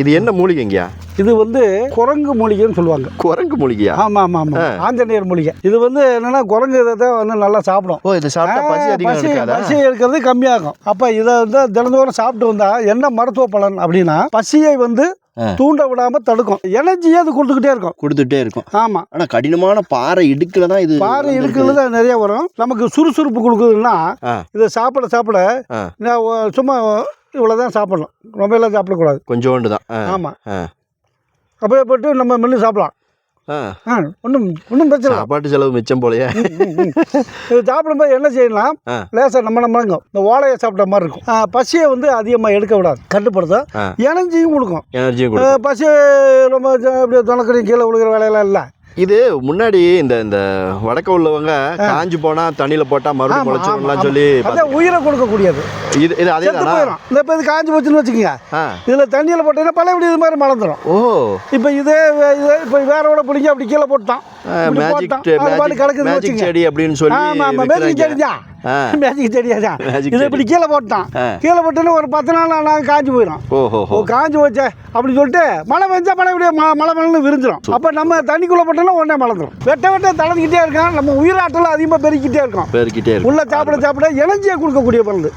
இது என்ன மூலிகைங்கய்யா? இது வந்து குரங்கு மூலிகைன்னு சொல்லுவாங்க. குரங்கு மூலிகையா? ஆமாம் ஆமாம் ஆமாம், ஆஞ்சநேயர் மூலிகை. இது வந்து என்னன்னா குரங்கு இதை தான் வந்து நல்லா சாப்பிடும். ஓ, இது சாப்பிட்டா பசி அதிகம் இருக்காதா? பசி இருக்கிறது கம்மியாகும். அப்போ இதை வந்து தினந்தோறும் சாப்பிட்டு வந்தா என்ன மருத்துவ பலன் அப்படின்னா, பசியை வந்து தூண்ட விடாம தடுக்கும். எனர்ஜியே அது கொடுத்துட்டே இருக்கும். ஆமா, ஆனா கடினமான பாறை இடுக்குல தான் இது. பாறை இடுக்குல தான் நிறைய வரும். நமக்கு சுறுசுறுப்பு கொடுக்குதுன்னா இதை சாப்பிட சாப்பிட சும்மா இவ்வளோதான் சாப்பிடலாம், ரொம்ப எல்லாம் சாப்பிடக்கூடாது, கொஞ்சோண்டு தான். ஆமாம், அப்படியே போட்டு நம்ம மென்று சாப்பிடலாம். ஒன்றும் பிரச்சனை. சாப்பாட்டு செலவு மிச்சம் போலையே. இது சாப்பிடும்போது என்ன செய்யலாம், லேசாக நம்மங்க இந்த ஓலையை சாப்பிட்ட மாதிரி இருக்கும். பசியை வந்து அதிகமாக எடுக்க விடாது, கட்டுப்படுத்தும். எனர்ஜியும் கொடுக்கும். பசி ரொம்ப அப்படியே தொலைக்கடி கீழே விழுகிற வேலையெல்லாம் இல்லை. இது முன்னாடி இந்த வடக்க உள்ளவங்க காஞ்சு போனா தண்ணியில போட்டா மறுபடியும் முளைச்சிடும்லாம் சொல்லி உயிரை கொடுக்கக்கூடியது. இது அதே தான். இப்போ இது காஞ்சு போச்சுன்னு வச்சுக்கோங்க, இதுல தண்ணியில போட்டீங்கன்னா பழையபடி இது மாதிரி மலர்ந்துடும். ஓ, இப்போ இதே இப்போ வேறோட பிடிங்க அப்படி கீழே போட்டான், மேஜிக் செடி அப்படின்னு சொல்லி. மேஜிக் செடியா? மேஜிக் செடியா தான். இது இப்படி கீழே போட்டான், கீழே போட்டோன்னு ஒரு 10 நாள் நாங்கள் காஞ்சு போயிடும். ஓ, காஞ்சு போச்சே அப்படின்னு சொல்லிட்டு மழை பெஞ்சா மழை மழை விரிஞ்சிடும். அப்போ நம்ம தண்ணிக்குள்ள போட்டோம்னா உடனே மலர்ந்துடும். வெட்ட தளர்ந்துக்கிட்டே இருக்கான். நம்ம உயிராற்றல அதிகமாக பெருக்கிட்டே இருக்கோம். உள்ள சாப்பிட எனர்ஜியை கொடுக்கக்கூடிய பொருள்.